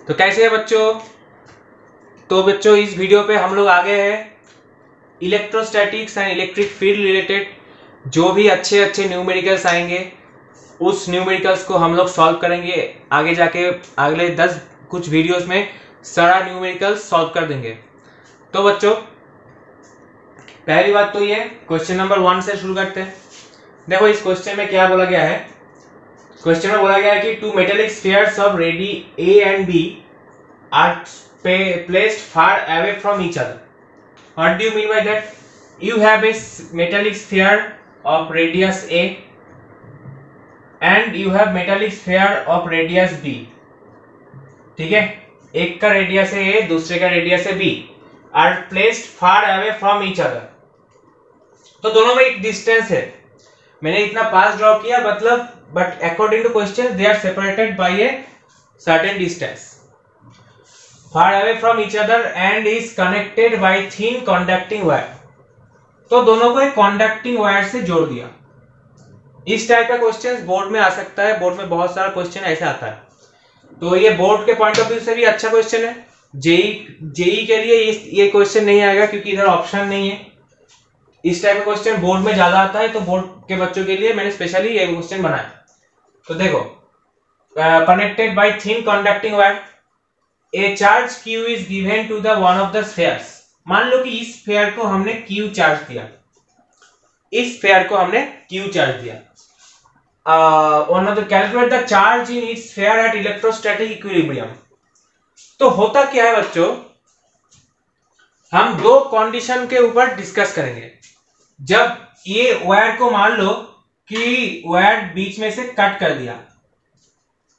तो कैसे है बच्चों? तो बच्चों इस वीडियो पे हम लोग आगे हैं electrostatics and electric field related जो भी अच्छे अच्छे न्यूमेरिकल्स आएंगे उस न्यूमेरिकल्स को हम लोग सॉल्व करेंगे। आगे जाके अगले 10 कुछ वीडियोस में सारा न्यूमेरिकल्स सॉल्व कर देंगे। तो बच्चों पहली बात तो ये क्वेश्चन नंबर 1 से शुरू करते हैं। देखो इस क्वेश्चन में क्या बोला गया है। क्वेश्चन में बोला गया है कि two metallic spheres of radii A and B are placed far away from each other. What do you mean by that? You have a metallic sphere of radius A and you have metallic sphere of radius B. ठीक है, एक का radius है A, दूसरे का radius है B, are placed far away from each other. तो दोनों में एक डिस्टेंस है। मैंने इतना पास ड्रॉ किया मतलब but according to question they are separated by a certain distance far away from each other and is connected by thin conducting wire. तो दोनों को एक conducting wire से जोड़ दिया। इस टाइप का क्वेश्चन बोर्ड में आ सकता है। बोर्ड में बहुत सारा क्वेश्चन ऐसा आता है। तो ये बोर्ड के पॉइंट ऑफ व्यू से भी अच्छा क्वेश्चन है। जेई के लिए ये क्वेश्चन नहीं आएगा क्योंकि इधर ऑप्शन नहीं है। इस टाइप का क्वेश्चन बोर्ड में ज्यादा आता है तो बोर्ड के बच्चों के लिए मैंने स्पेशली ये क्वेश्चन बनाया। तो देखो connected by thin conducting wire A charge Q is given to the one of the spheres. मान लो कि इस स्फीयर को हमने Q चार्ज दिया, इस स्फीयर को हमने Q चार्ज दिया। One of the calculate the charge in its sphere at electrostatic equilibrium. तो होता क्या है बच्चों, हम दो कंडीशन के ऊपर डिस्कस करेंगे। जब ये वायर को मान लो कि वायर बीच में से कट कर दिया,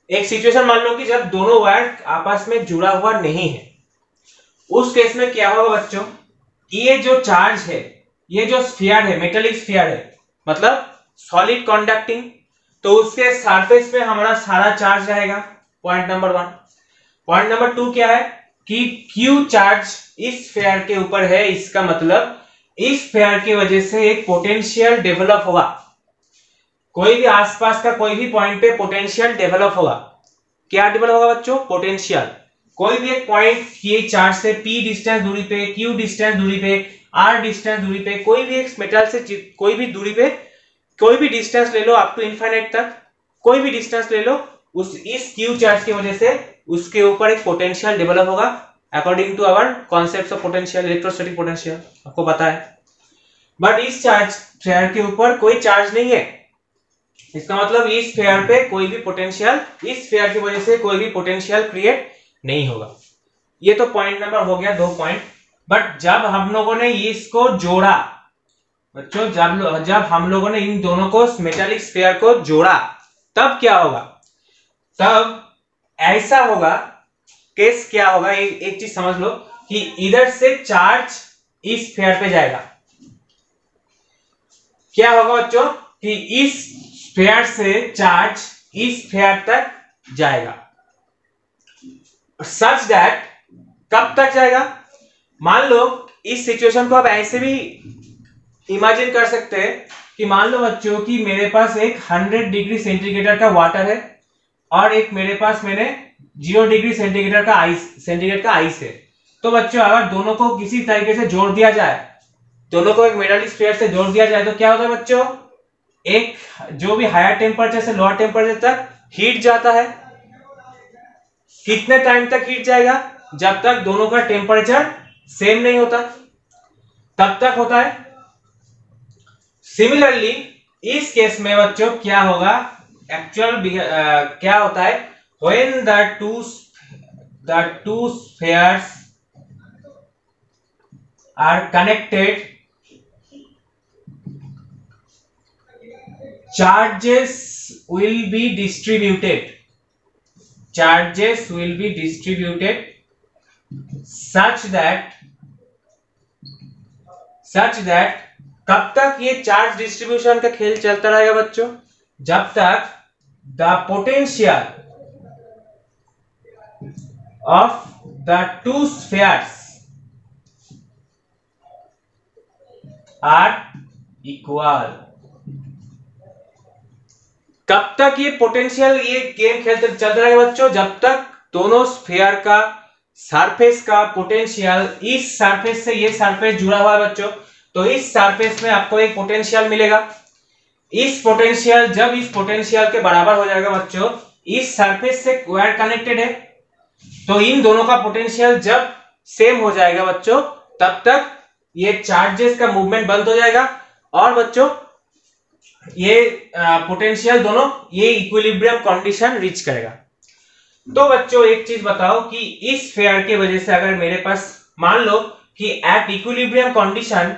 एक सिचुएशन मान लो कि जब दोनों वायर आपस में जुड़ा हुआ नहीं है, उस केस में क्या होगा बच्चों, ये जो चार्ज है, ये जो स्फीयर है, मेटेलिक स्फीयर है, मतलब सॉलिड कंडक्टिंग, तो उसके सरफेस पे हमारा सारा चार्ज रहेगा। Point number 1। पॉइंट नंबर 2 क्या है कि क्यू चार्ज इस स्फीयर के ऊपर है, इसका मतलब इस स्फीयर की वजह से एक पोटेंशियल डेवलप होगा। कोई भी आसपास का कोई भी पॉइंट पे पोटेंशियल डेवलप होगा। क्या डेवलप होगा बच्चों? पोटेंशियल। कोई भी एक पॉइंट ये चार्ज से P डिस्टेंस दूरी पे, Q डिस्टेंस दूरी पे, R डिस्टेंस दूरी पे, कोई भी एक मेटल से कोई भी दूरी पे कोई भी डिस्टेंस ले लो अप टू इनफाइनाइट तक, कोई भी डिस्टेंस ले लो, इस Q चार्ज की वजह से उसके ऊपर एक पोटेंशियल डेवलप होगा according to our concept of potential, electrostatic potential आपको पता है। बट इस चार्ज स्फीयर के ऊपर कोई चार्ज नहीं है, इसका मतलब इस स्फीयर पे कोई भी पोटेंशियल, इस स्फीयर की वजह से कोई भी पोटेंशियल क्रिएट नहीं होगा। ये तो पॉइंट नंबर हो गया 2 पॉइंट। बट जब हम लोगों ने इसको जोड़ा बच्चों, जब हम लोगों ने इन दोनों को मेटालिक स्फीयर को जोड़ा तब क्या होगा? तब ऐसा होगा, केस क्या होगा, एक चीज समझ लो कि इधर से चार्ज इस स्फीयर पे जाएगा। क्या होगा बच्चों कि इस स्फीयर से चार्ज इस स्फीयर तक जाएगा, सच दैट कब तक जाएगा? मान लो इस सिचुएशन को आप ऐसे भी इमेजिन कर सकते हैं कि मान लो बच्चों कि मेरे पास एक 100 डिग्री सेंटीग्रेड का वाटर है और एक मेरे पास मैंने 0 डिग्री सेंटीग्रेड का आइस है। तो बच्चों अगर दोनों को किसी तरीके से जोड़ दिया जाए, दोनों को एक मेटालिक स्फीयर से जोड़ दिया जाए तो क्या होता है बच्चों, एक जो भी हायर टेम्परेचर से लोअर टेम्परेचर तक हीट जाता है। कितने टाइम तक हीट जाएगा? जब तक दोनों का टेम्परेचर सेम नहीं होता तब तक होता है। सिमिलरली इस केस में बच्चों क्या होगा, एक्चुअल क्या होता है, when the two spheres are connected, charges will be distributed such that कब तक ये चार्ज डिस्ट्रीब्यूशन का खेल चलता रहेगा बच्चों? जब तक the potential of the two spheres are equal. कब तक ये पोटेंशियल, ये गेम खेलते चलता रहेगा बच्चों? जब तक दोनों स्फीयर का सरफेस का पोटेंशियल, इस सरफेस से ये सरफेस जुड़ा हुआ है बच्चों, तो इस सरफेस में आपको एक पोटेंशियल मिलेगा। इस पोटेंशियल, जब इस पोटेंशियल के बराबर हो जाएगा बच्चों, इस सरफेस से वायर कनेक्टेड है, तो इन दोनों का पोटेंशियल जब सेम हो जाएगा बच्चों, तब तक ये चार्जेस का मूवमेंट बंद हो जाएगा और बच्चों ये पोटेंशियल दोनों ये इक्विलिब्रियम कंडीशन रीच करेगा। तो बच्चों एक चीज बताओ कि इस स्फीयर की वजह से अगर मेरे पास मान लो कि एट इक्विलिब्रियम कंडीशन,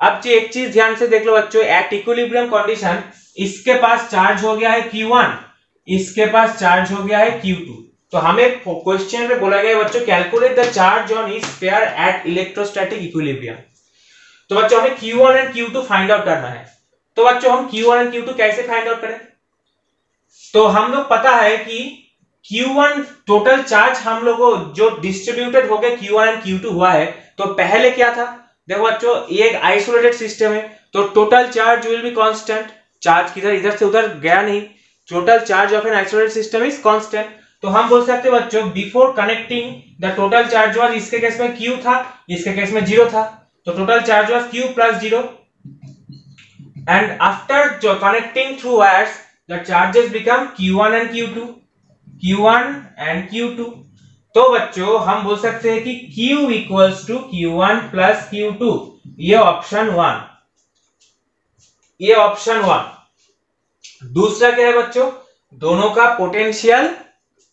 अब एक चीज ध्यान से देख लो बच्चों, एट इक्विलिब्रियम कंडीशन इसके पास चार्ज हो गया है Q1, इसके पास चार्ज हो गया है Q2। तो हमें क्वेश्चन में बोला गया है बच्चों calculate the charge on each sphere at electrostatic equilibrium. तो बच्चों हमें Q1 and Q2 find out करना है। तो बच्चों हम Q1 एंड Q2 कैसे फाइंड आउट करें? तो हम लोग पता है कि Q1 टोटल चार्ज हम लोगों जो डिस्ट्रीब्यूटेड हो गया Q1 एंड Q2 हुआ है, तो पहले क्या था? देखो बच्चों ये एक आइसोलेटेड सिस्टम है, तो total charge will be constant, charge किधर इधर से उधर गया नहीं, total charge of an isolated system is constant. तो हम बोल सकते हैं बच्चों before connecting the total charge was, इसके केस में Q था, इसके केस में 0 था, तो total charge was Q plus 0, and after connecting through vires the charges become Q1 and Q2, Q1 and Q2। तो बच्चों हम बोल सकते हैं कि Q equals to Q1 plus Q2, ये ऑप्शन 1, ये ऑप्शन 1। दूसरा क्या है बच्चों? दोनों का पोटेंशियल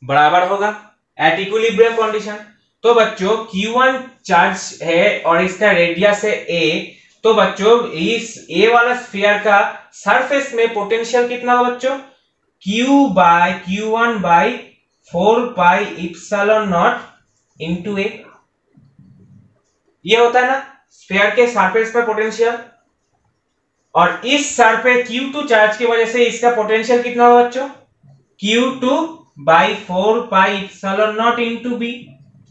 बराबर होगा एट इक्विलिब्रियम कंडीशन। तो बच्चों Q1 चार्ज है और इसका रेडियस है A, तो बच्चों इस A वाला स्फीयर का सरफेस में पोटेंशियल कितना होगा बच्चों? Q by Q1 by 4 pi epsilon naught into A, ये होता है ना स्फीयर के सरफेस पर पोटेंशियल। और इस सरफेस Q2 चार्ज की वजह से इसका पोटेंशियल कितना होगा बच्चों? Q2 by 4 pi epsilon naught into B,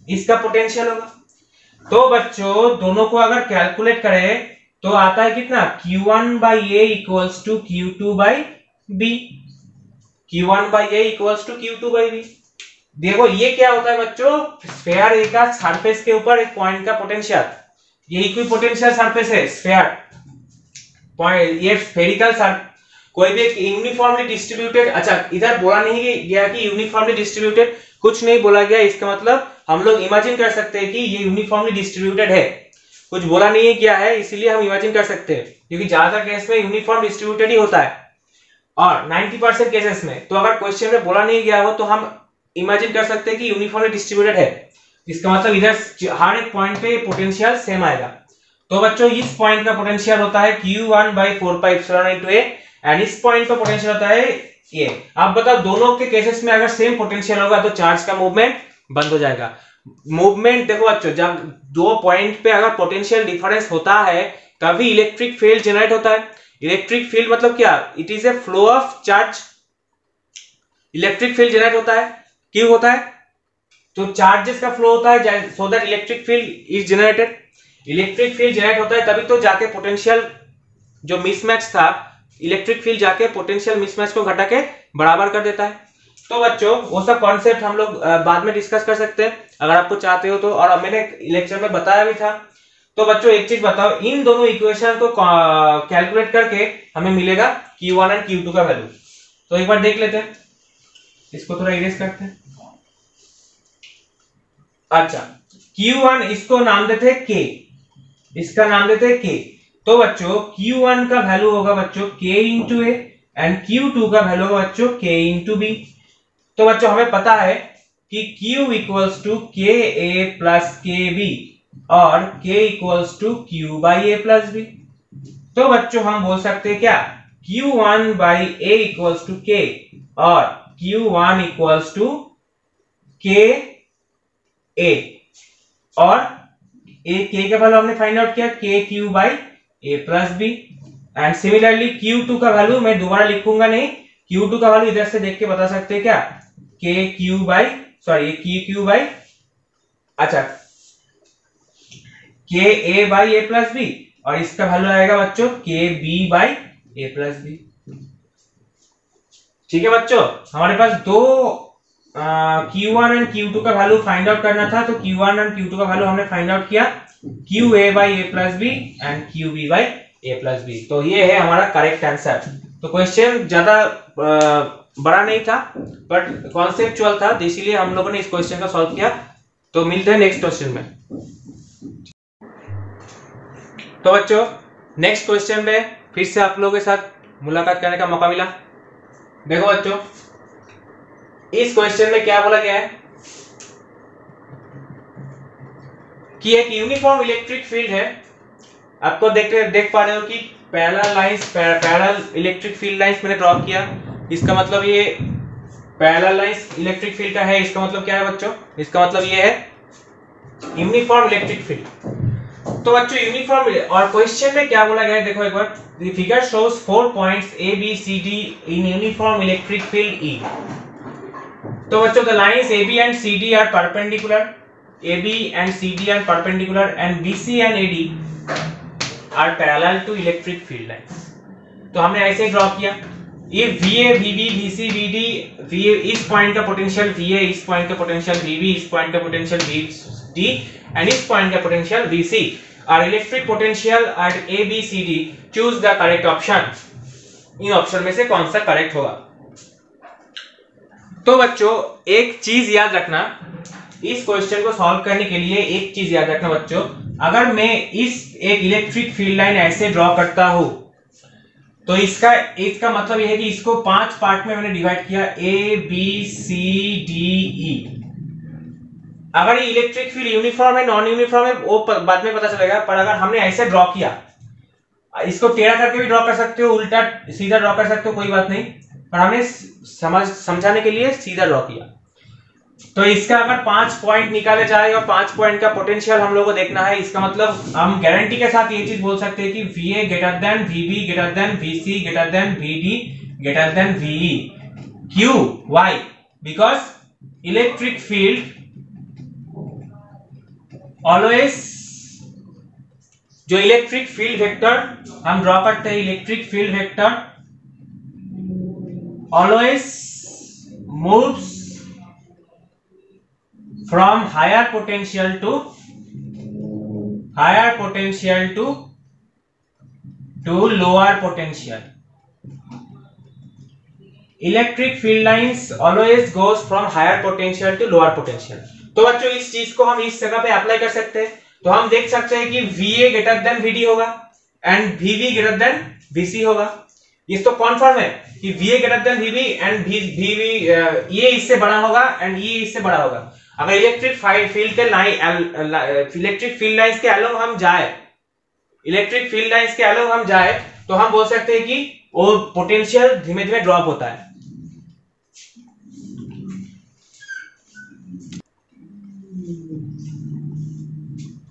इसका पोटेंशियल होगा। तो बच्चों दोनों को अगर कैलकुलेट करें तो आता है कितना? Q1 by A equals to Q2 by B, Q1 by A equals to Q2 by B। देखो ये क्या होता है बच्चों? स्फीयर ए का सरफेस के ऊपर एक पॉइंट का पोटेंशियल, ये इक्विपोटेंशियल सरफेस है स्फीयर पॉइंट, ये स्फेरिकल कोई भी एक यूनिफॉर्मली डिस्ट्रीब्यूटेड, अच्छा इधर बोला नहीं गया कि यूनिफॉर्मली डिस्ट्रीब्यूटेड, कुछ नहीं बोला गया, इसका मतलब हम लोग इमेजिन कर सकते हैं कि ये यूनिफॉर्मली डिस्ट्रीब्यूटेड है, कुछ बोला नहीं गया है, इसीलिए हम इमेजिन कर सकते हैं, क्योंकि ज्यादातर केस में यूनिफॉर्म डिस्ट्रीब्यूटेड ही होता है और 90% केसेस में। तो अगर क्वेश्चन में बोला नहीं गया हो तो हम इमेजिन कर सकते हैं कि यूनिफॉर्मली डिस्ट्रीब्यूटेड है, इसका मतलब इधर हर एक पॉइंट पे पोटेंशियल सेम आएगा। तो बच्चों इस पॉइंट का पोटेंशियल होता है Q1 by 4 pi epsilon into A, and इस पॉइंट का पोटेंशियल होता है ये। आप बताओ दोनों के केसेस में अगर सेम पोटेंशियल होगा तो चार्ज का मूवमेंट बंद हो जाएगा। मूवमेंट देखो बच्चों, जब दो पॉइंट पे अगर पोटेंशियल डिफरेंस होता है तभी इलेक्ट्रिक फील्ड जनरेट होता है। इलेक्ट्रिक फील्ड मतलब क्या? It is a flow of charge. Electric field generate होता है, क्यों होता है? तो चार्जेस का फ्लो होता है, so that electric field is generated. Electric field generate होता है तभी तो जाके पोटेंशियल जो मिसमैच था, इलेक्ट्रिक फील्ड जाके पोटेंशियल मिसमैच को घटा के बराबर कर देता है। तो बच्चों वो सब कॉन्सेप्ट हम लोग बाद में डिस्कस कर सकते हैं अगर आपको चाहते हो तो, और मैंने लेक्चर में बताया भी था। तो बच्चों एक चीज बताओ, इन दोनों इक्वेशन को कैलकुलेट करके हमें मिलेगा Q1 एंड Q2 का वैल्यू। तो एक बार देख लेते हैं, इसको थोड़ा इरेज करते हैं। अच्छा Q1 इसको नाम देते हैं K, इसका नाम देते हैं K। तो बच्चों Q1 का वैल्यू होगा बच्चों K into A and Q2 का वैल्यू होगा बच्चों K इंटू B। तो बच्चों हमें पता है कि Q equals to KA plus KB और K equals to Q by A plus B। तो बच्चों हम बोल सकते हैं क्या? Q1 by A equals to K और Q1 इक्वल्स टू KA, और K का वैल्यू हमने फाइंड आउट किया KQ by A plus B। And similarly Q2 का वैल्यू मैं दोबारा लिखूंगा नहीं, Q2 का वैल्यू इधर से देख के बता सकते हैं क्या? KQ बाई QQ बाई, अच्छा KA by A plus B, और इसका वैल्यू आएगा बच्चों KB by A plus B। ठीक है बच्चों, हमारे पास दो Q1 एंड Q2 का वैल्यू फाइंड आउट करना था, तो Q1 एंड Q2 का वैल्यू हमने फाइंड आउट किया, QA by A plus B and QB by A plus B। तो ये है हमारा करेक्ट आंसर। तो क्वेश्चन ज्यादा बड़ा नहीं था बट कॉन्सेप्चुअल था, तो इसीलिए हम लोगों ने इस क्वेश्चन का सॉल्व किया। तो मिलते हैं नेक्स्ट क्वेश्चन में। तो बच्चों नेक्स्ट क्वेश्चन में फिर से आप लोगों के साथ मुलाकात करने का मौका मिला। देखो बच्चों, इस क्वेश्चन में क्या बोला गया है कि एक यूनिफॉर्म इलेक्ट्रिक फील्ड है। आपको देख पा रहे हो कि पैरेलल इलेक्ट्रिक फील्ड लाइंस मैंने ड्रॉ किया। इसका मतलब ये पैरेलल लाइंस इलेक्ट्रिक फील्ड का है। इसका मतलब क्या है बच्चों? इसका मतलब ये है यूनिफॉर्म इलेक्ट्रिक फील्ड। तो बच्चों यूनिफॉर्म, और क्वेश्चन में क्या बोला गया है देखो एक बार, the figure shows 4 points A B C D in uniform electric field E। तो बच्चों the lines AB and CD are perpendicular, AB and CD are perpendicular and BC and AD are parallel to electric field lines। तो हमने ऐसे draw किया। If VA, VB, VC, VD, VA इस point का potential VA, इस point का potential VB, इस point का पोटेंशियल VD एंड इस पॉइंट का potential VC are electric potential at A, B, C, D, choose the correct option। In option में से कौन सा करेक्ट होगा? तो बच्चों एक चीज याद रखना, इस क्वेश्चन को सॉल्व करने के लिए एक चीज याद रखना बच्चों, अगर मैं इस एक इलेक्ट्रिक फील्ड लाइन ऐसे ड्रॉ करता हूं तो इसका मतलब यह है कि इसको 5 पार्ट में मैंने डिवाइड किया, A B C D E। अगर ये इलेक्ट्रिक फील्ड यूनिफॉर्म है नॉन यूनिफॉर्म है वो बाद में पता चलेगा, पर अगर हमने ऐसे ड्रॉ किया, इसको टेढ़ा करके भी ड्रॉ कर सकते हो, उल्टा सीधा ड्रॉ कर सकते हो, कोई बात नहीं, पर हमने समझाने के लिए सीधा ड्रॉ किया। तो इसका अगर 5 पॉइंट निकाले जाए और 5 पॉइंट का पोटेंशियल हम लोगों को देखना है, इसका मतलब हम गारंटी के साथ ये चीज बोल सकते हैं कि VA greater than VB greater than VC greater than VD greater than VE। क्यों? Why? Because electric field always, जो इलेक्ट्रिक फील्ड वेक्टर हम ड्रॉ करते हैं, electric field vector always moves from higher potential to lower potential। Electric field lines always goes from higher potential to lower potential। तो बच्चों इस चीज को हम इस जगह पे अप्लाई कर सकते हैं। तो हम देख सकते हैं कि VA ग्रेटर देन VD होगा and VB greater than VC होगा। इस तो कॉन्फर्म है कि VA greater than VB and VB ये इससे बड़ा होगा एंड ये इससे बड़ा होगा। अगर इलेक्ट्रिक फील्ड के इलेक्ट्रिक फील्ड लाइंस के अलोंग हम जाए तो हम बोल सकते हैं कि वो पोटेंशियल धीमे धीमे ड्रॉप होता है।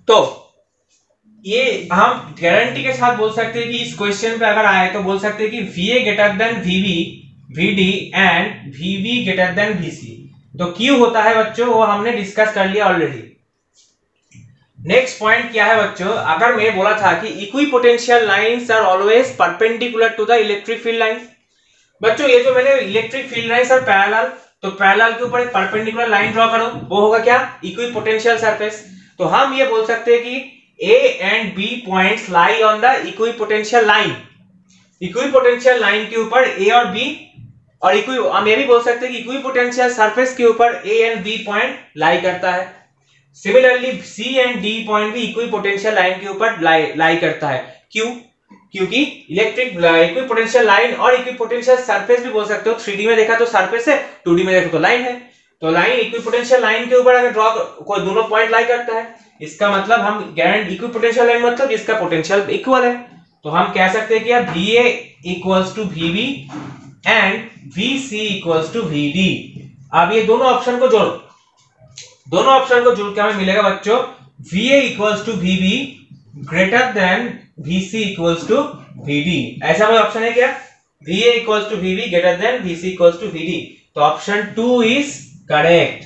तो ये हम गारंटी के साथ बोल सकते हैं कि इस क्वेश्चन पे अगर आए तो बोल सकते हैं कि VA greater than VB VD and VB greater than VC। तो क्यों होता है बच्चों वो हमने डिस्कस कर लिया ऑलरेडी। नेक्स्ट पॉइंट क्या है बच्चों, अगर मैं बोला था कि equipotential lines are always perpendicular to the electric field line. बच्चों ये जो मैंने इलेक्ट्रिक फील्ड लाइंस और पैरेलल, तो पैरेलल के ऊपर एक परपेंडिकुलर लाइन ड्रॉ करो, वो होगा क्या? Equipotential surface. तो हम ये बोल सकते हैं कि A and B points lie on the equipotential line। Equipotential line के ऊपर A और B, और हम ये भी बोल सकते हैं कि इक्विपोटेंशियल सरफेस के ऊपर A and B पॉइंट लाई करता है। Similarly C and D point भी इक्विपोटेंशियल लाइन के ऊपर लाई करता है। क्यों? क्योंकि इक्विपोटेंशियल लाइन और इक्विपोटेंशियल सरफेस भी बोल सकते हो। 3D में देखा तो सरफेस है, 2D में देखो तो लाइन है। तो लाइन इक्विपोटेंशियल लाइन के ऊपर अगर ड्रॉ कोई दोनों पॉइंट लाई करता है, इसका मतलब हम गारंटी इक्विपोटेंशियल लाइन मतलब इसका पोटेंशियल इक्वल है। तो हम कह सकते हैं कि अब VA equals to VB and VC equals to VD। अब ये दोनों ऑप्शन को जोड़ो, दोनों ऑप्शन को जोड़ के हमें मिलेगा बच्चों VA equals to VB greater than VC equals to VD। ऐसा कोई ऑप्शन है क्या? VA equals to VB greater than VC equals to VD। तो ऑप्शन 2 इज करेक्ट।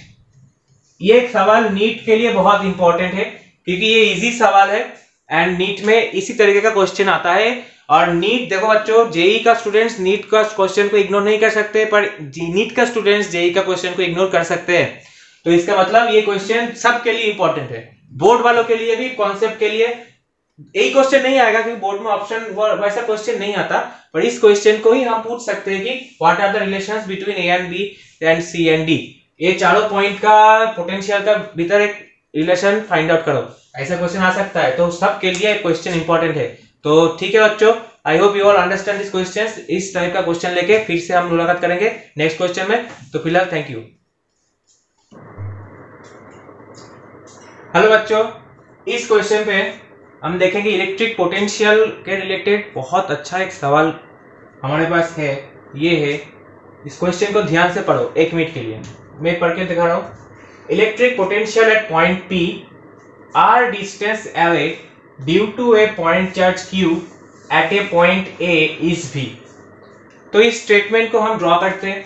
ये सवाल नीट के लिए बहुत इंपॉर्टेंट है क्योंकि ये इजी सवाल है एंड नीट में इसी तरीके का क्वेश्चन आता है। और नीट देखो बच्चों, जेई का स्टूडेंट्स नीट का क्वेश्चन को इग्नोर नहीं कर सकते, पर नीट का स्टूडेंट्स जेई का क्वेश्चन को इग्नोर कर सकते हैं। तो इसका मतलब ये क्वेश्चन सबके लिए इंपॉर्टेंट है, बोर्ड वालों के लिए भी, कॉन्सेप्ट के लिए। यही क्वेश्चन नहीं आएगा क्योंकि बोर्ड में ऑप्शन वैसा क्वेश्चन नहीं आता, पर इस क्वेश्चन को ही हम पूछ सकते हैं कि what are the relations between A and B and C and D. ये चारों पॉइंट का पोटेंशियल का भीतर एक रिलेशन फाइंड आउट करो, ऐसा क्वेश्चन आ सकता है। तो सबके लिए क्वेश्चन इंपॉर्टेंट है। तो ठीक है बच्चों, I hope you all understand this questions. इस टाइप का क्वेश्चन लेके फिर से हम मुलाकात करेंगे नेक्स्ट क्वेश्चन में। तो फिलहाल थैंक यू। हेलो बच्चों, इस क्वेश्चन पे हम देखेंगे इलेक्ट्रिक पोटेंशियल के रिलेटेड बहुत अच्छा एक सवाल हमारे पास है। ये है, इस क्वेश्चन को ध्यान से पढ़ो 1 मिनट के लिए, मैं पढ़ के दिखा रहा हूं। Electric potential at point P R distance away due to a point charge Q at a point A is V। तो इस स्टेटमेंट को हम ड्रॉ करते हैं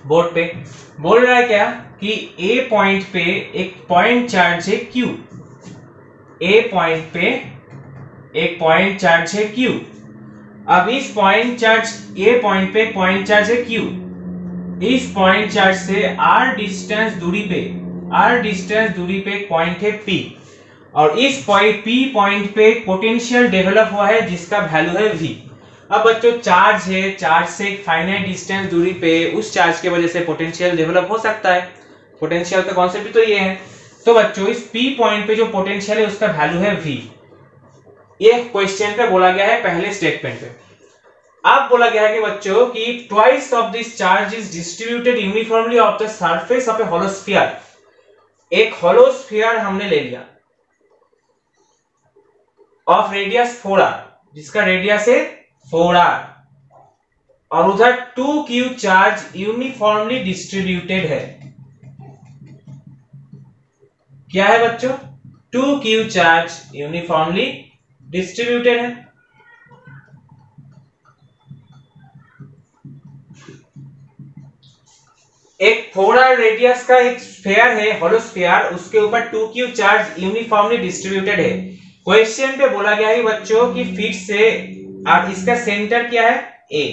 बोर्ड पे। बोल रहा है क्या कि A पॉइंट पे एक पॉइंट चार्ज है Q, A पॉइंट पे एक पॉइंट चार्ज है Q। अब इस पॉइंट चार्ज A पॉइंट पे पॉइंट चार्ज है Q, इस पॉइंट चार्ज से r डिस्टेंस दूरी पे एक पॉइंट है P, और इस पॉइंट P पॉइंट पे पोटेंशियल डेवलप हुआ है जिसका वैल्यू है V। अब बच्चों चार्ज है, चार्ज से एक फाइनाइट डिस्टेंस दूरी पे उस चार्ज की वजह से पोटेंशियल डेवलप हो सकता है। पोटेंशियल का कॉन्सेप्ट भी तो ये है। तो बच्चों इस P पॉइंट पे जो पोटेंशियल है उसका वैल्यू है V। ये क्वेश्चन पे बोला गया है पहले स्टेटमेंट पे। अब बोला गया है कि बच्चों कि twice of this charge is distributed uniformly of the surface of a hollow sphere. एक होलो स्फीयर हमने ले लिया ऑफ रेडियस 4r, जिसका रेडियस है 4r, और उधर 2q चार्ज यूनिफॉर्मली डिस्ट्रीब्यूटेड है। क्या है बच्चों? 2q चार्ज यूनिफॉर्मली डिस्ट्रीब्यूटेड है। एक 4r रेडियस का एक स्फीयर है, होलो स्फीयर, उसके ऊपर 2q चार्ज यूनिफॉर्मली डिस्ट्रीब्यूटेड है। क्वेश्चन पे बोला गया है बच्चों कि फिर से अब इसका सेंटर क्या है? A।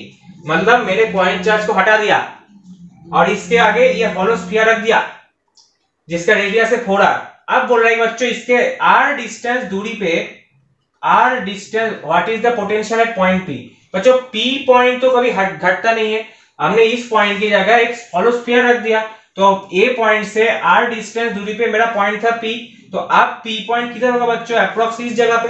मतलब मेरे पॉइंट चार्ज को हटा दिया और इसके आगे ये होलो स्फीयर रख दिया जिसका रेडियस है 4r। अब बोल रहा है बच्चों इसके r डिस्टेंस दूरी पे, r distance, what is the potential at point P। बच्चों P पॉइंट तो कभी घटता नहीं है, हमने इस पॉइंट की जगह एक होलो स्फीयर रख दिया। तो A पॉइंट से r डिस्टेंस दूरी पे मेरा पॉइंट था P, तो अब P पॉइंट किधर होगा बच्चों? अप्रोक्स इस जगह पे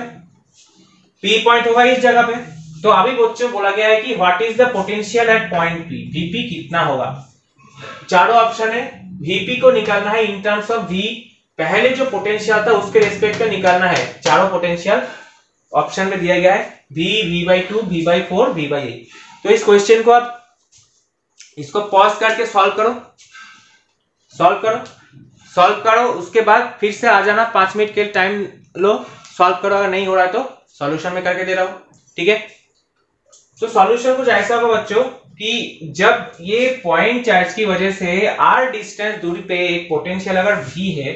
P पॉइंट होगा, इस जगह पे। तो अभी बच्चों बोला गया है कि what is the potential at point P, Vp कितना होगा। चारों ऑप्शन है, Vp को निकालना है इन टर्म्स ऑफ V, पहले जो पोटेंशियल था उसके रिस्पेक्ट में निकालना है। चारों पोटेंशियल ऑप्शन में दिया गया है, V, V/2, V/4, V/8। तो इस क्वेश्चन को आप इसको पॉज करके सॉल्व करो, उसके बाद फिर से आ जाना, 5 मिनट के टाइम लो, सॉल्व करो। अगर नहीं हो रहा है तो सॉल्यूशन में करके दे रहा हूं, ठीक है। तो सॉल्यूशन कुछ ऐसा होगा बच्चों कि जब ये पॉइंट चार्ज की वजह से r डिस्टेंस दूरी पे एक पोटेंशियल अगर V है,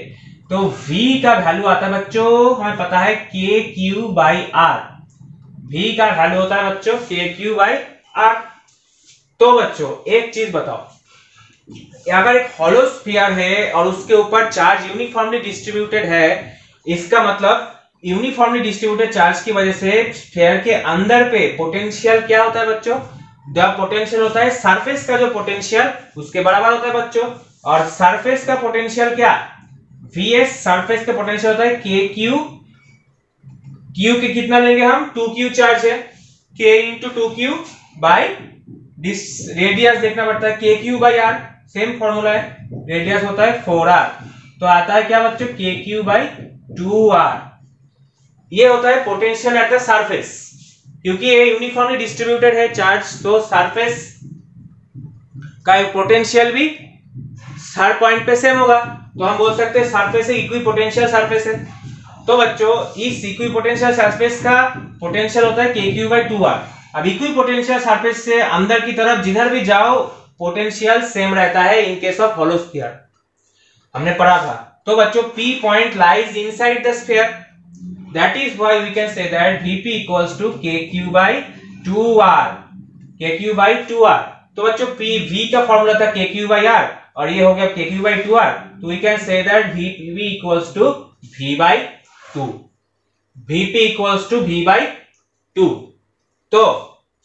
तो V का वैल्यू आता है बच्चों, हमें पता है KQ/R। V का वैल्यू होता है बच्चों KQ/R। तो बच्चों एक चीज बताओ, अगर एक होलो स्फीयर है और उसके ऊपर चार्ज यूनिफॉर्मली डिस्ट्रीब्यूटेड है, इसका मतलब यूनिफॉर्मली डिस्ट्रीब्यूटेड चार्ज की वजह से स्फीयर के अंदर पे पोटेंशियल क्या होता है बच्चों? द पोटेंशियल होता है सरफेस का जो पोटेंशियल उसके बराबर होता है बच्चों। और सरफेस का पोटेंशियल क्या? Vs। सरफेस का पोटेंशियल होता है KQ। Q के कितना लेंगे हम? 2q चार्ज है, K × 2q बाय रेडियस देखना पड़ता है, KQ/R, सेम फॉर्मूला है, रेडियस होता है 4r, तो आता है क्या बच्चों? KQ/2r। ये होता है पोटेंशियल एट द सरफेस, क्योंकि ये यूनिफॉर्मली डिस्ट्रीब्यूटेड है चार्ज, तो सरफेस का पोटेंशियल भी हर पॉइंट पे सेम होगा। तो हम बोल सकते हैं सरफेस इक्विपोटेंशियल सरफेस है। तो बच्चों इस इक्विपोटेंशियल सरफेस का पोटेंशियल होता है KQ/2r। अब इक्विपोटेंशियल सरफेस से अंदर की तरफ जिधर भी जाओ पोटेंशियल सेम रहता है in case of hollow sphere, हमने पढ़ा था। तो बच्चों P point lies inside the sphere, That is why we can say that Vp equals to KQ by 2R. KQ by 2R. तो बच्चों V का फॉर्मूला था KQ by R और ये हो गया KQ by 2R. तो we can say that Vp equals to V by 2. Vp equals to V by 2. तो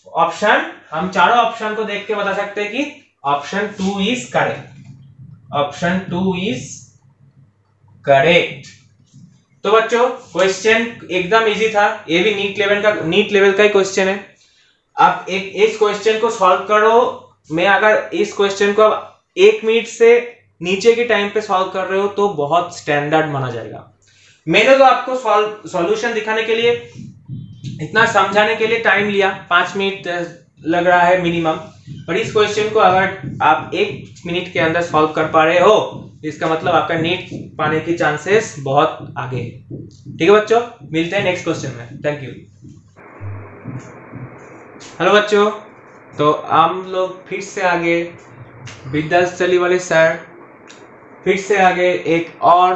ऑप्शन, हम चारों ऑप्शन को देख के बता सकते हैं कि option 2 is correct. Option 2 is correct. तो बच्चों क्वेश्चन एकदम इजी था, ये भी नीट लेवल का ही क्वेश्चन है. अब इस क्वेश्चन को सॉल्व करो. मैं अगर इस क्वेश्चन को अब 1 मिनट से नीचे के टाइम पे सॉल्व कर रहे हो तो बहुत स्टैंडर्ड माना जाएगा. मैंने तो आपको सॉल्यूशन दिखाने के लिए, इतना समझाने के लिए टाइम लिया, 5 मिनट लग रहा है मिनिमम. पर इस क्वेश्चन को अगर आप 1 मिनट के अंदर सॉल्व कर पा रहे हो, इसका मतलब आपका नीट पाने की चांसेस बहुत आगे है. ठीक है बच्चों, मिलते हैं नेक्स्ट क्वेश्चन में. Thank you. हेलो बच्चों, तो हम लोग फिर से आगे, विद्यास्थली वाले सर फिर से आगे एक और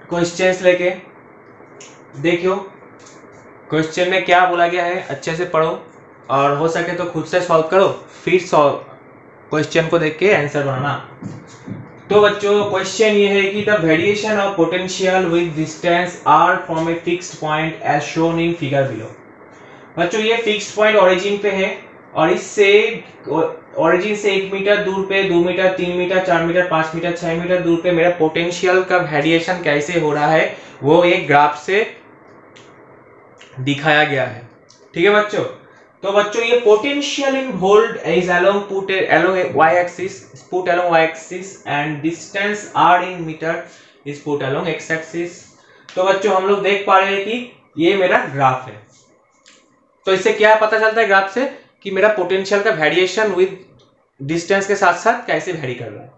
क्वेश्चंस लेके. देखियो क्वेश्चन में क्या बोला गया है, अच्छे से पढ़ो और हो सके तो खुद से सॉल्व करो, फिर क्वेश्चन को देख के आंसर बनाना. तो बच्चों क्वेश्चन ये है कि the variation of potential with distance r from a fixed point as shown in figure below. बच्चों ये फिक्स्ड पॉइंट ओरिजिन पे है और इससे ओरिजिन से 1 मीटर दूर पे 2 metre 3 metre 4 metre 5 metre 6 metre दूर पे मेरा पोटेंशियल का वेरिएशन कैसे हो रहा है वो एक ग्राफ से दिखाया गया है. ठीक है बच्चों. तो बच्चों ये potential in volt is along y axis and distance r in metre is put along x axis. तो बच्चों हम लोग देख पा रहे हैं कि ये मेरा ग्राफ है. तो इससे क्या पता चलता है ग्राफ से कि मेरा पोटेंशियल का वेरिएशन विद डिस्टेंस के साथ साथ कैसे वेरी कर रहा है.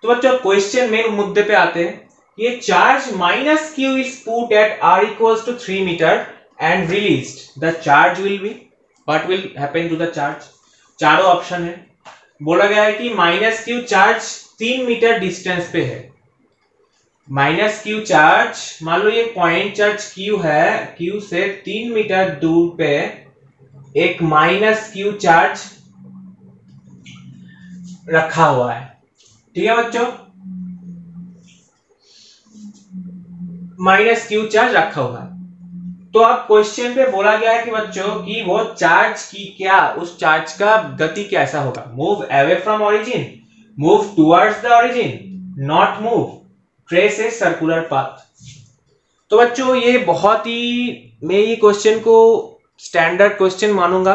तो बच्चों क्वेश्चन मेन मुद्दे पे आते हैं. ये charge -q is put at r equals to 3 मीटर and released. The charge will be, what will happen to the charge? चारों ऑप्शन है. बोला गया है कि -q चार्ज 3 मीटर डिस्टेंस पे है. -q चार्ज, मान लो ये पॉइंट चार्ज q है, q से 3 मीटर दूर पे एक -q चार्ज रखा हुआ है. ठीक है बच्चों, -q चार्ज रखा हुआ है. तो अब क्वेश्चन पे बोला गया है कि बच्चों कि वो चार्ज की क्या, उस चार्ज का गति कैसा होगा. Move away from origin, move towards the origin, not move, trace a circular path. तो बच्चों ये बहुत ही, मैं ये क्वेश्चन को स्टैंडर्ड क्वेश्चन मानूंगा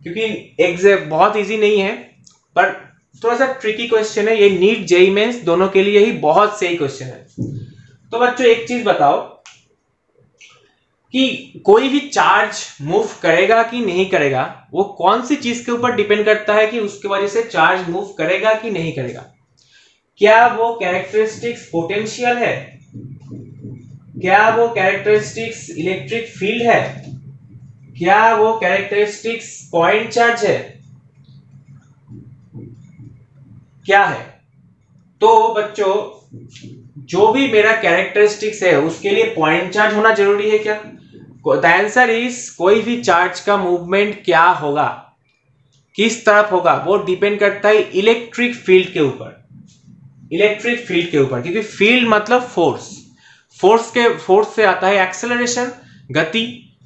क्योंकि बहुत इजी नहीं है, पर थोड़ा सा ट्रिकी क्वेश्चन है. ये नीट जेईई मेंस दोनों के लिए ही बहुत सही क्वेश्चन है. तो बच्चों एक चीज बताओ कि कोई भी चार्ज मूव करेगा कि नहीं करेगा, वो कौन सी चीज के ऊपर डिपेंड करता है कि उसके वजह से चार्ज मूव करेगा कि नहीं करेगा. क्या वो कैरेक्टरिस्टिक्स पोटेंशियल है, क्या वो कैरेक्टरिस्टिक्स इलेक्ट्रिक फील्ड है, क्या वो कैरेक्टरिस्टिक्स पॉइंट चार्ज है, क्या है. तो बच्चों जो भी मेरा कैरेक्टरिस्टिक्स है उसके लिए पॉइंट चार्ज होना जरूरी है क्या? द आंसर इज कोई भी चार्ज का मूवमेंट क्या होगा, किस तरफ होगा, वो डिपेंड करता है इलेक्ट्रिक फील्ड के ऊपर. इलेक्ट्रिक फील्ड के ऊपर, क्योंकि फील्ड मतलब फोर्स से आता है एक्सेलरेशन, गति,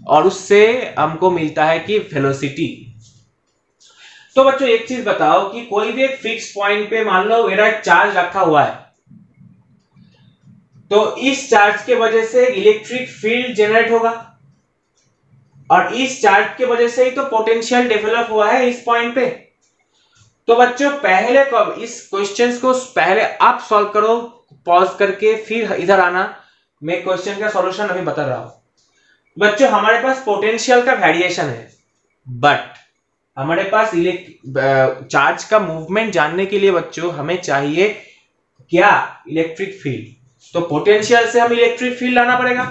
और उससे हमको मिलता है कि वेलोसिटी. तो बच्चों एक चीज बताओ कि कोई भी एक फिक्स पॉइंट पे मान लो मेरा चार्ज रखा हुआ है, तो इस चार्ज के वजह से इलेक्ट्रिक फील्ड जनरेट होगा और इस चार्ज के वजह से ही तो पोटेंशियल डेवलप हुआ है इस पॉइंट पे. तो बच्चों पहले कब इस क्वेश्चंस को पहले आप सॉल्व करो, पॉज करके फिर इधर आना. मैं क्वेश्चन का सॉल्यूशन अभी बता रहा हूं. बच्चों हमारे पास पोटेंशियल का वेरिएशन है, बट हमारे पास चार्ज का मूवमेंट जानने के लिए बच्चों हमें चाहिए क्या, इलेक्ट्रिक फील्ड. तो पोटेंशियल से हम इलेक्ट्रिक फील्ड लाना पड़ेगा.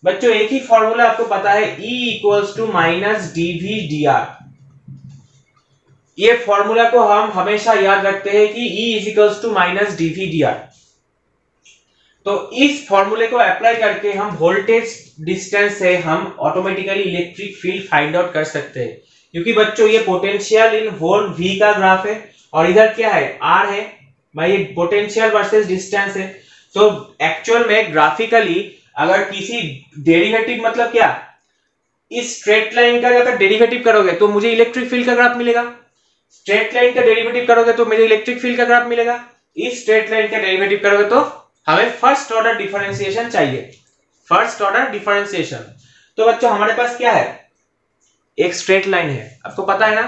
बच्चों एक ही फॉर्मूला आपको पता है, E इक्वल्स टू -dV/dr. ये फॉर्मूला को हम हमेशा याद रखते हैं कि E is equals to -dV/dr. तो इस फॉर्मूले को अप्लाई करके हम वोल्टेज डिस्टेंस से हम automatically electric field find out कर सकते हैं, क्योंकि बच्चों ये पोटेंशियल इन वोल्ट v का ग्राफ है और इधर क्या है r है भाई, पोटेंशियल वर्सेस डिस्टेंस है। तो एक्चुअल में ग्राफिकली अगर किसी डेरिवेटिव मतलब क्या, इस स्ट्रेट लाइन का अगर डेरिवेटिव करोगे तो मुझे इलेक्ट्रिक फील्ड का ग्राफ मिलेगा, स्ट्रेट लाइन का डेरिवेटिव करोगे तो मुझे इलेक्ट्रिक फील्ड का ग्राफ मिलेगा, इस स्ट्रेट लाइन का डेरिवेटिव करोगे तो हमें फर्स्ट ऑर्डर डिफरेंशिएशन चाहिए, फर्स्ट ऑर्डर डिफरेंशिएशन। तो बच्चों हमारे पास क्या है, एक स्ट्रेट लाइन है, आपको पता है ना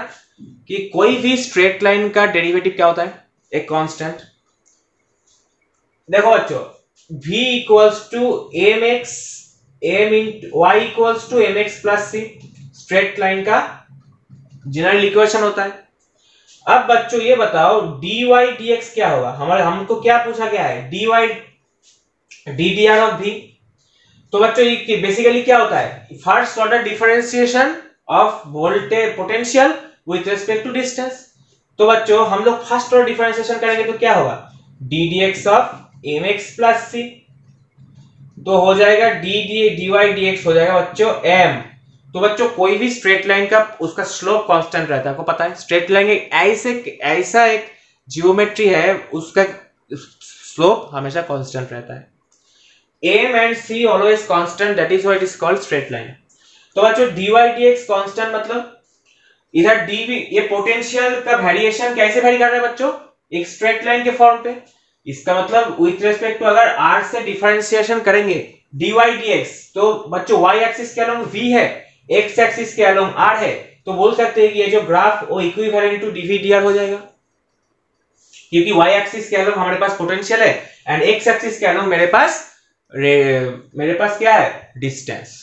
कि कोई भी स्ट्रेट लाइन का डेरिवेटिव क्या होता है, एक कांस्टेंट। देखो बच्चों v equals to m x m into y equals to m x plus c straight line का जनरल इक्वेशन होता है। अब बच्चों ये बताओ dy dx क्या होगा, हमारे हमको क्या पूछा गया है, dy ddr ऑफ v। तो बच्चों ये बेसिकली क्या होता है, first order differentiation of voltage potential with respect to distance. तो बच्चों हम लोग फर्स्ट ऑर्डर डिफरेंशिएशन करेंगे तो क्या होगा, ddx of mx plus c, तो हो जाएगा dy dx हो जाएगा बच्चों m। तो बच्चों कोई भी स्ट्रेट लाइन का उसका स्लोप कांस्टेंट रहता है, आपको पता है स्ट्रेट लाइन ऐसा एक जियोमेट्री है, उसका स्लोप हमेशा कांस्टेंट रहता है। m and c always constant, that is why it is called straight line। तो बच्चों dy dx कांस्टेंट मतलब इधर dv, ये पोटेंशियल का वेरिएशन कैसे वेरी कर रहा है बच्चों, एक स्ट्रेट लाइन के फॉर्म पे। इसका मतलब विथ रिस्पेक्ट टू अगर r से डिफरेंशिएशन करेंगे dy dx, तो बच्चों y एक्सिस के अलोंग v है, x एक्सिस के अलोंग r है, तो बोल सकते हैं कि ये जो ग्राफ वो इक्विवेलेंट टू dv dr हो जाएगा, क्योंकि y एक्सिस के अलोंग हमारे पास पोटेंशियल है एंड x एक्सिस के अलोंग मेरे पास क्या है, डिस्टेंस।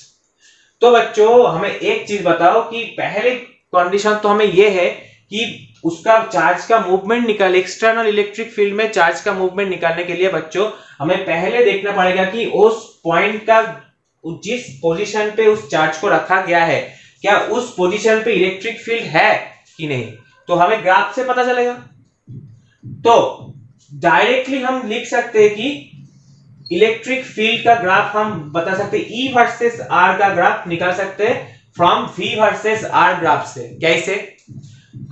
तो बच्चों हमें एक चीज बताओ कि पहले कंडीशन तो हमें ये है कि उसका चार्ज का मूवमेंट निकाल, एक्सटर्नल इलेक्ट्रिक फील्ड में चार्ज का मूवमेंट निकालने के लिए बच्चों हमें पहले देखना पड़ेगा कि उस पॉइंट का जिस पोजीशन पे उस चार्ज को रखा गया है क्या उस पोजीशन पे इलेक्ट्रिक फील्ड है कि नहीं, तो हमें ग्राफ से पता चलेगा। तो डायरेक्टली हम लिख सकते हैं कि इलेक्ट्रिक फील्ड का ग्राफ हम बता सकते हैं, E वर्सेस R का ग्राफ निकाल सकते हैं from V versus R graph से। कैसे,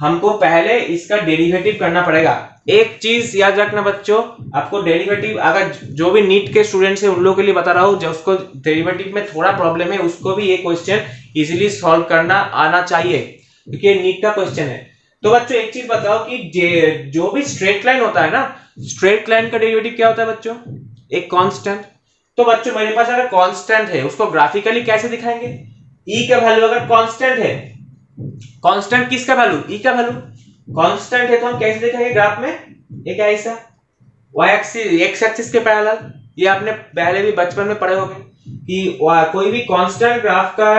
हमको पहले इसका डेरिवेटिव करना पड़ेगा। एक चीज याद रखना बच्चों, आपको डेरिवेटिव अगर जो भी नीट के स्टूडेंट्स है उन लोगों के लिए बता रहा हूं, जो उसको डेरिवेटिव में थोड़ा प्रॉब्लम है उसको भी ये क्वेश्चन इजीली सॉल्व करना आना चाहिए, क्योंकि ये नीट का क्वेश्चन है। तो बच्चों एक चीज बताओ कि जो भी स्ट्रेट लाइन होता है ना, स्ट्रेट लाइन का डेरिवेटिव क्या होता है बच्चों, एक कांस्टेंट। तो बच्चों मेरे पास अगर कांस्टेंट है उसको ग्राफिकली कैसे दिखाएंगे, E का वैल्यू अगर कांस्टेंट है, कांस्टेंट किसका वैल्यू, E का वैल्यू कांस्टेंट है, तो हम कैसे दिखाएंगे ग्राफ में, एक ऐसा y एक्सिस x एक्सिस के पैरेलल। ये आपने पहले भी बचपन में पढ़े होंगे कि कोई भी कांस्टेंट ग्राफ का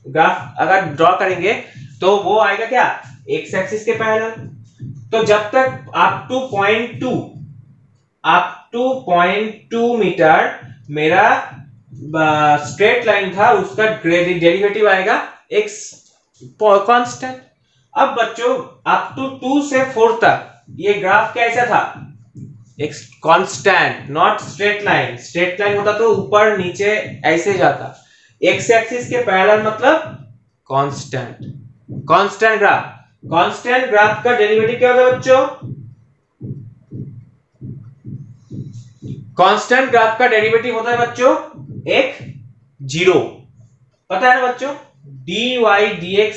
ग्राफ अगर ड्रॉ करेंगे तो वो आएगा क्या, x एक्सिस के पैरेलल। तो जब तक अप टू 0.2 मीटर मेरा स्ट्रेट लाइन था, उसका डेरिवेटिव आएगा x कांस्टेंट। अब बच्चों अप टू 2 से 4 तक ये ग्राफ कैसा था, एक constant, not straight line. Straight line होता तो ऊपर नीचे ऐसे जाता, x एक्सिस के पैरेलल मतलब कांस्टेंट। कांस्टेंट ग्राफ का डेरिवेटिव क्या होगा बच्चों, कांस्टेंट ग्राफ का डेरिवेटिव होता है बच्चों एक जीरो, पता है ना बच्चों, dy dx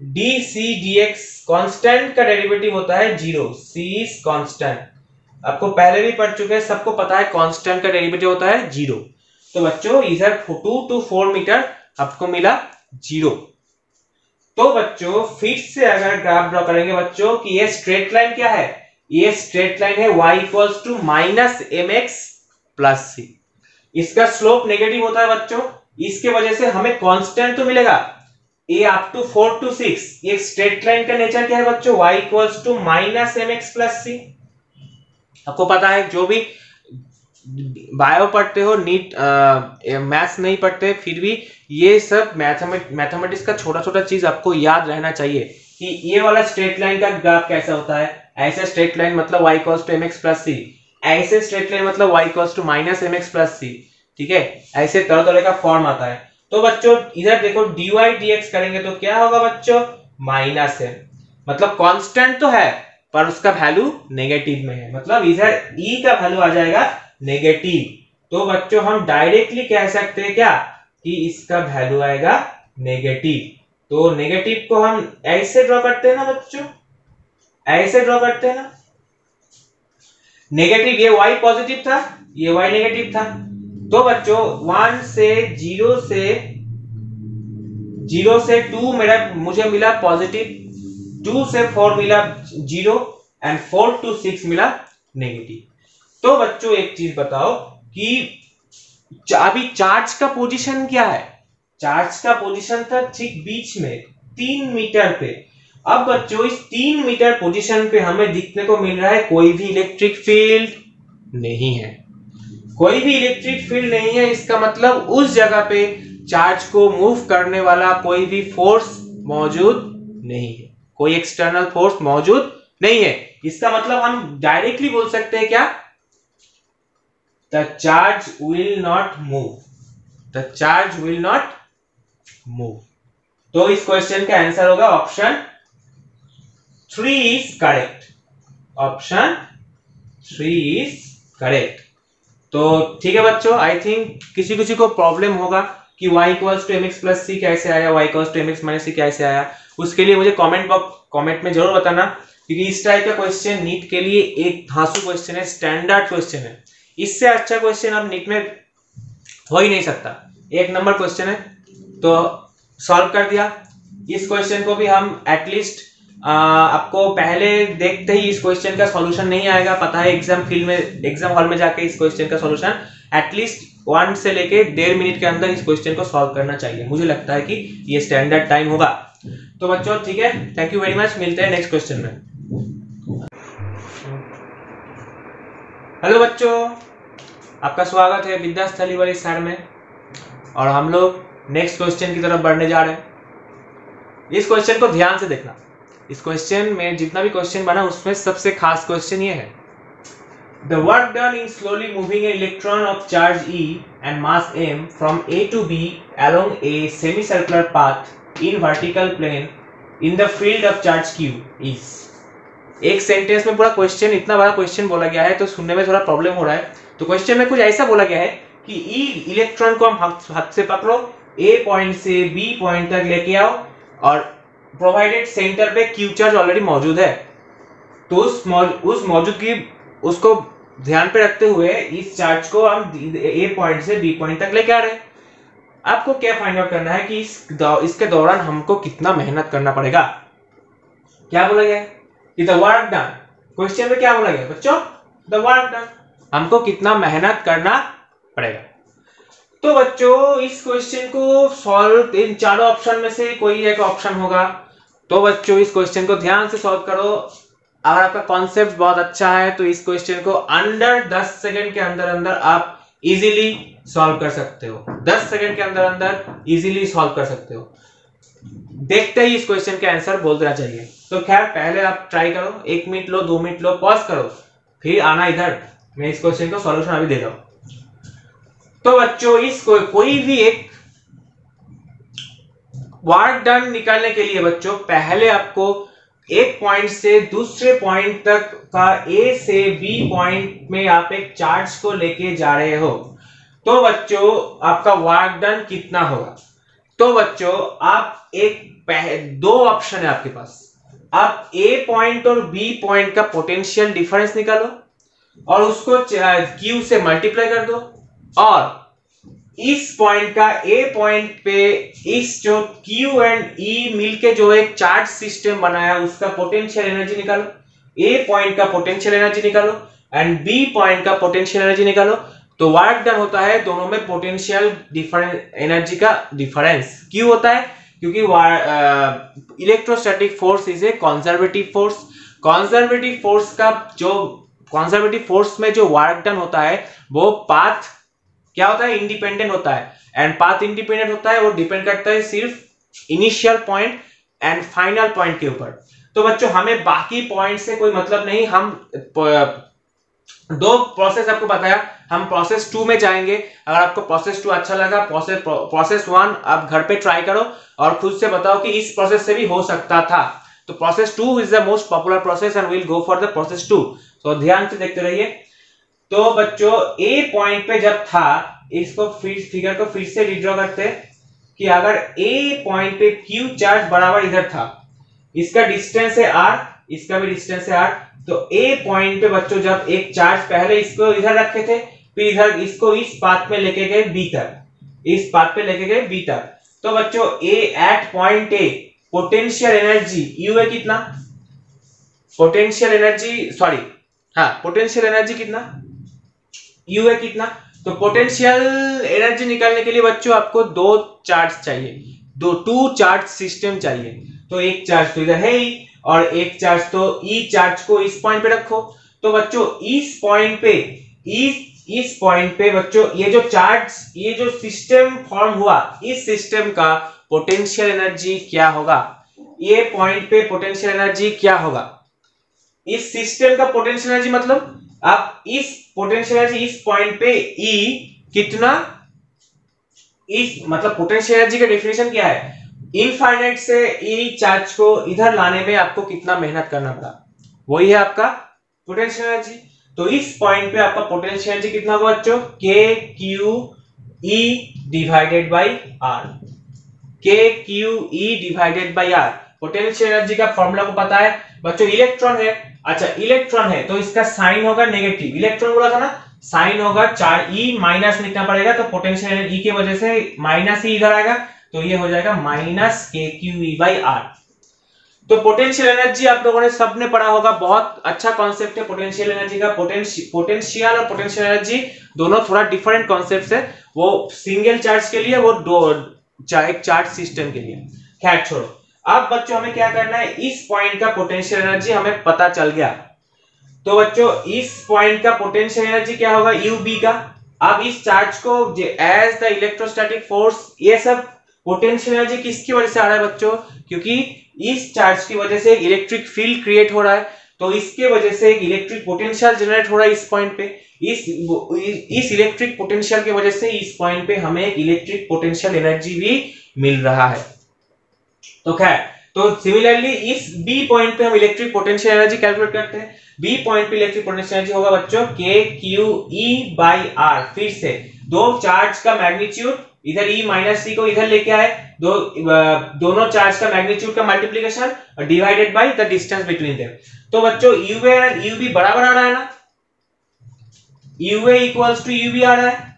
dc dx constant का डेरिवेटिव होता है जीरो, c इज कांस्टेंट। आपको पहले भी पढ़ चुके हैं, सबको पता है कांस्टेंट का डेरिवेटिव होता है जीरो। तो बच्चों इधर 2 to 4 मीटर आपको मिला जीरो। तो बच्चों फिर से अगर ग्राफ ड्रॉ करेंगे बच्चों कि ये स्ट्रेट लाइन क्या है, ये स्ट्रेट लाइन है y equals to minus M x plus C. इसका स्लोप नेगेटिव होता है बच्चों, इसके वजह से हमें कांस्टेंट तो मिलेगा a अप टू 4 to 6। ये स्ट्रेट लाइन का नेचर क्या है बच्चों, y equals to minus M x plus C. आपको पता है जो भी बायो पढ़ते हो, नीट मैथ्स नहीं पढ़ते, फिर भी ये सब मैथमेटिक्स का छोटा छोटा चीज आपको याद रहना चाहिए कि ये वाला स्ट्रेट लाइन का ग्राफ कैसा होता है। ऐसा स्ट्रेट लाइन मतलब y equals to mx plus c, ऐसे स्ट्रेट लाइन मतलब y equals to minus M x plus C, ठीक है, ऐसे तरह तरह का फॉर्म आता है। तो बच्चों इधर देखो dy dx करेंगे तो क्या होगा बच्चों, माइनस है, मतलब कांस्टेंट तो है पर उसका वैल्यू नेगेटिव में है, मतलब इधर e का वैल्यू आ जाएगा नेगेटिव। तो बच्चों हम डायरेक्टली कह सकते हैं क्या कि इसका वैल्यू आएगा नेगेटिव। तो नेगेटिव को हम ऐसे ड्रॉ करते हैं ना बच्चों, ऐसे ड्रॉ करते हैं ना, नेगेटिव, ये y पॉजिटिव था, ये y नेगेटिव था। तो बच्चों 1 से 0 से 2 मेरा मुझे मिला पॉजिटिव, 2 से 4 मिला 0 एंड 4 to 6 मिला नेगेटिव। तो बच्चों एक चीज बताओ कि अभी चार्ज का पोजीशन क्या है, चार्ज का पोजीशन था ठीक बीच में 3 मीटर पे। अब बच्चों इस 3 मीटर पोजीशन पे हमें दिखने को मिल रहा है कोई भी इलेक्ट्रिक फील्ड नहीं है, कोई भी इलेक्ट्रिक फील्ड नहीं है। इसका मतलब उस जगह पे चार्ज को मूव करने वाला कोई भी फोर्स मौजूद नहीं है, कोई एक्सटर्नल फोर्स मौजूद नहीं है। इसका मतलब हम डायरेक्टली बोल सकते हैं क्या, the charge will not move, the charge will not move. तो इस क्वेश्चन का आंसर होगा option 3 is correct, option 3 is correct. तो ठीक है बच्चों, आई थिंक किसी किसी को प्रॉब्लम होगा कि y equals to mx plus C कैसे आया, y equals to mx minus C कैसे आया, उसके लिए मुझे कमेंट में जरूर बताना, क्योंकि इस टाइप का क्वेश्चन नीट के लिए एक धांसू क्वेश्चन है, स्टैंडर्ड क्वेश्चन है। इससे अच्छा क्वेश्चन अब नीट में हो ही नहीं सकता, एक नंबर क्वेश्चन है। तो सॉल्व कर दिया। इस क्वेश्चन को भी हम एटलीस्ट आपको पहले देखते ही इस क्वेश्चन का सॉल्यूशन नहीं आएगा, पता है एग्जाम फील्ड में, एग्जाम हॉल में जाके इस क्वेश्चन का सॉल्यूशन एटलीस्ट 1 से लेके 1.5 मिनट के अंदर इस क्वेश्चन को सॉल्व करना चाहिए। मुझे लगता है कि ये स्टैंडर्ड टाइम होगा। तो बच्चों ठीक है, थैंक यू वेरी मच, मिलते हैं नेक्स्ट क्वेश्चन में। हेलो बच्चों, आपका स्वागत है विद्यास्थली वाली सर में, और हम लोग नेक्स्ट क्वेश्चन की तरफ बढ़ने जा रहे हैं। इस क्वेश्चन को ध्यान से देखना, इस क्वेश्चन में जितना भी क्वेश्चन बना उसमें सबसे खास क्वेश्चन ये है, the work done in slowly moving an electron of charge E and mass m from A to B along a semicircular path in vertical plane in the field of charge Q is। एक sentence में पूरा question, इतना बड़ा question बोला गया है तो सुनने में थोड़ा प्रॉब्लम हो रहा है। तो क्वेश्चन में कुछ ऐसा बोला गया है कि E इलेक्ट्रॉन को हम हाथ से पकड़ो, A पॉइंट से B पॉइंट तक लेके आओ, और प्रोवाइडेड सेंटर पे Q चार्ज ऑलरेडी मौजूद है। तो उस मौजूदगी उसको ध्यान पे रखते हुए इस चार्ज को हम A पॉइंट से B पॉइंट तक लेके आ रहे हैं। आपको क्या फाइंड आउट करना है कि इसके दौरान हमको कितना मेहनत करना पड़ेगा। क्या बोला गया है कि द वर्क डन, क्वेश्चन में क्या बोला गया बच्चों, द वर्क डन, हमको कितना मेहनत करना पड़ेगा। तो बच्चों इस क्वेश्चन को सॉल्व इन चारों ऑप्शन में से कोई एक ऑप्शन होगा। तो बच्चों इस क्वेश्चन को ध्यान से सॉल्व करो। अगर आपका कॉन्सेप्ट बहुत अच्छा है तो इस क्वेश्चन को अंडर 10 सेकंड के अंदर अंदर आप इजीली सॉल्व कर सकते हो, 10 सेकंड के अंदर अंदर इजीली सॉल्व कर सकते हो। देखते ही इस क्वेश्चन के आंसर बोल देना चाहिए। तो खैर पहले आप ट्राई करो, 1 minute low, 2 minute low, pause करो, फिर आना इधर, मैं इस क्वेश्चन को सॉल्यूशन अभी दे रहा हूं। तो बच्चों इस कोई भी एक वर्क डन निकालने के लिए बच्चों पहले आपको एक पॉइंट से दूसरे पॉइंट तक का A से B पॉइंट में आप एक चार्ज को लेके जा रहे हो। तो बच्चों आपका वर्क डन कितना होगा। तो बच्चों आप दो ऑप्शन है आपके पास, आप A पॉइंट और B पॉइंट का पोटेंशियल डिफरेंस निकालो और उसको Q से मल्टीप्लाई कर दो, और इस पॉइंट का A पॉइंट पे इस जो Q एंड E मिलके जो एक चार्ज सिस्टम बनाया उसका पोटेंशियल एनर्जी निकालो। A पॉइंट का पोटेंशियल एनर्जी निकालो एंड B पॉइंट का पोटेंशियल एनर्जी निकालो। तो वर्क डन होता है दोनों में पोटेंशियल एनर्जी का डिफरेंस। क्यों होता है? क्योंकि electrostatic force is a conservative force. Conservative force में जो वर्क डन होता है वो पाथ क्या होता है, इंडिपेंडेंट होता है। एंड पाथ इंडिपेंडेंट होता है, वो डिपेंड करता है सिर्फ initial point and final point के ऊपर। तो बच्चों हमें बाकी पॉइंट से कोई मतलब नहीं, हम दो प्रोसेस आपको बताया, हम प्रोसेस 2 में जाएंगे। अगर आपको प्रोसेस 2 अच्छा लगा, प्रोसेस 1 आप घर पे ट्राई करो और खुद से बताओ कि इस प्रोसेस से भी हो सकता था। तो process 2 is the most popular process and will go for the process 2। तो ध्यान से देखते रहिए। तो बच्चों ए पॉइंट पे जब था, इसको फिगर को फिर से रिड्रॉ करते हैं कि अगर ए पॉइंट पे क्यू चार्ज बराबर इधर था, इसका डिस्टेंस है आर, इसका भी डिस्टेंस है आर। तो ए पॉइंट पे बच्चों जब एक चार्ज पहले इसको इधर रखे थे, फिर इधर इसको इस पाथ में लेके गए बी तक, इस पाथ पे लेके गए बी तक। तो बच्चों A at point A potential energy U है कितना, पोटेंशियल एनर्जी सॉरी हाँ पोटेंशियल एनर्जी कितना यू है कितना। तो पोटेंशियल एनर्जी निकालने के लिए बच्चों आपको दो चार्ज चाहिए, टू चार्ज सिस्टम चाहिए। तो एक चार्ज तो इधर है ही और एक चार्ज तो ई चार्ज को इस पॉइंट पे रखो। तो बच्चों इस पॉइंट पे बच्चों ये जो चार्ज, ये जो सिस्टम फॉर्म हुआ, इस सिस्टम का पोटेंशियल एनर्जी क्या होगा, ये पॉइंट पे पोटेंशियल एनर्जी क्या होगा। इस सिस्टम का पोटेंशियल एनर्जी मतलब आप इस पोटेंशियल एनर्जी इस पॉइंट पे E कितना, इस मतलब पोटेंशियल एनर्जी का डेफिनेशन क्या है, इनफाइनाइट से E चार्ज को इधर लाने में आपको कितना मेहनत करना पड़ा, वही है आपका पोटेंशियल एनर्जी। तो इस पॉइंट पे आपका पोटेंशियल एनर्जी कितना होगा बच्चों, K Q E divided by R, K Q E divided by R. Potential energy का फॉर्मूला को पता है बच्चों, इलेक्ट्रॉन है, अच्छा इलेक्ट्रॉन है तो इसका साइन होगा नेगेटिव, इलेक्ट्रॉन बोला था ना, साइन होगा 4 माइनस लिखना पड़ेगा। तो पोटेंशियल एनर्जी की वजह से माइनस ही इधर आएगा, तो ये हो जाएगा माइनस के क्यू ई बाई आर। तो पोटेंशियल एनर्जी आप लोगों ने सबने पढ़ा होगा, बहुत अच्छा कॉन्सेप्ट है पोटेंशियल एनर्जी का। पोटेंशियल और पोटेंशियल एनर्जी दोनों थोड़ा डिफरेंट कॉन्सेप्ट है, वो सिंगल चार्ज के लिए, वो दो एक चार्ज सिस्टम के लिए। खैर छोड़ो, अब बच्चों हमें क्या करना है, इस पॉइंट का पोटेंशियल एनर्जी हमें पता चल गया। तो बच्चों इस पॉइंट का पोटेंशियल एनर्जी क्या होगा, यू बी का। अब इस चार्ज को एज द इलेक्ट्रोस्टैटिक फोर्स, ये सब पोटेंशियल एनर्जी किसकी वजह से आ रहा है बच्चों, क्योंकि इस चार्ज की वजह से इलेक्ट्रिक फील्ड क्रिएट हो रहा है, तो इसके वजह से एक इलेक्ट्रिक पोटेंशियल जनरेट हो रहा है इस पॉइंट पे। इस इलेक्ट्रिक पोटेंशियल की वजह से इस पॉइंट पे हमें एक इलेक्ट्रिक पोटेंशियल एनर्जी भी मिल रहा है। तो खैर, तो सिमिलरली इस बी पॉइंट पे हम इलेक्ट्रिक पोटेंशियल एनर्जी कैलकुलेट करते हैं। बी पॉइंट पे इलेक्ट्रिक पोटेंशियल एनर्जी होगा बच्चों K Q E by are. फिर से दो चार्ज का मैग्नीट्यूड, इधर ई माइनस सी को इधर लेके आए, दोनों चार्ज का मैग्नीट्यूड का मल्टीप्लीकेशन और divided by the distance between them. तो बच्चों यूए और यूबी बराबर आ रहा है ना, यूए इक्वल्स टू यूबी आ रहा है।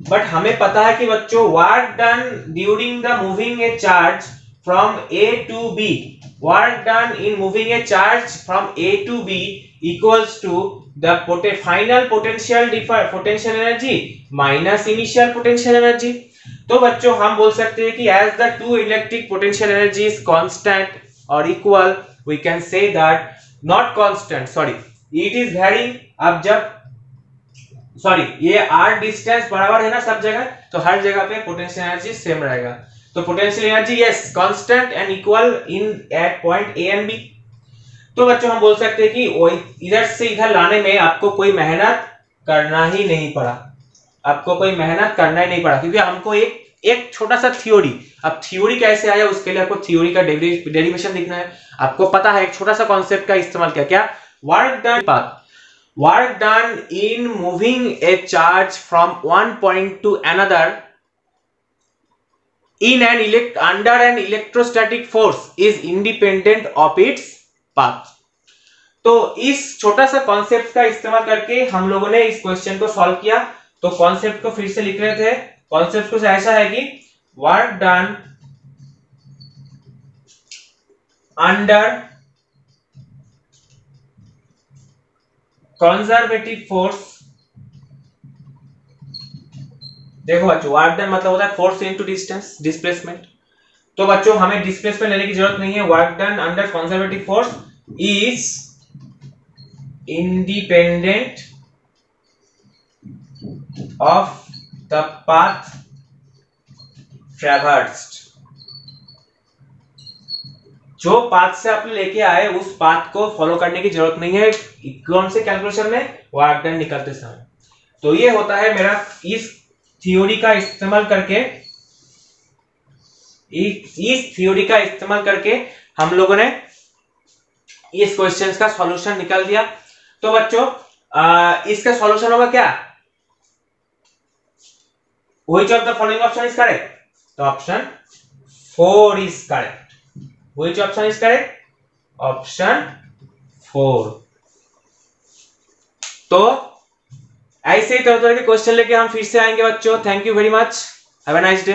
बट हमें पता है कि बच्चों work done during the moving A charge from A to B, work done in moving a charge from A to B equals to the final potential energy minus initial potential energy। तो बच्चों हम बोल सकते हैं कि as the two electric potential energy is constant or equal, we can say that not constant, sorry, it is varying। अब जब ये r डिस्टेंस बराबर है ना सब जगह, तो हर जगह पे पोटेंशियल एनर्जी सेम रहेगा। तो potential energy is constant and equal in at point A and B. तो बच्चों हम बोल सकते हैं कि इधर से इधर लाने में आपको कोई मेहनत करना ही नहीं पड़ा, आपको कोई मेहनत करना ही नहीं पड़ा, क्योंकि हमको एक छोटा सा थ्योरी, अब थ्योरी कैसे आया उसके लिए आपको थ्योरी का डेरिवेशन लिखना है। आपको पता है एक छोटा सा कॉन्सेप्ट का इस्तेमाल किया, क्या, work done in moving A charge from one point two another in an under an electrostatic force is independent of its path। तो इस छोटा सा कॉन्सेप्ट का इस्तेमाल करके हम लोगों ने इस क्वेश्चन को सॉल्व किया। तो कॉन्सेप्ट को फिर से लिख रहे थे, कॉन्सेप्ट कुछ ऐसा है कि work done under conservative force. देखो बच्चों वर्क डन मतलब होता है फोर्स इनटू डिस्टेंस, डिस्प्लेसमेंट। तो बच्चों हमें डिस्प्लेसमेंट लेने की जरूरत नहीं है, work done under conservative force is independent of the path traversed. जो पाथ से आप लेके आए उस पाथ को फॉलो करने की जरूरत नहीं है कौन से कैलकुलेशन में, वर्क डन निकलते समय। तो ये होता है मेरा इस थ्योरी का इस्तेमाल करके हम लोगों ने इस क्वेश्चंस का सॉल्यूशन निकाल दिया। तो बच्चों इसका सॉल्यूशन होगा क्या, which of the following option is correct, तो option 4 is correct. Which option is correct, option 4। तो ऐसे ही तरह तरह के क्वेश्चन लेके हम फिर से आएंगे बच्चों। Thank you very much, have a nice day.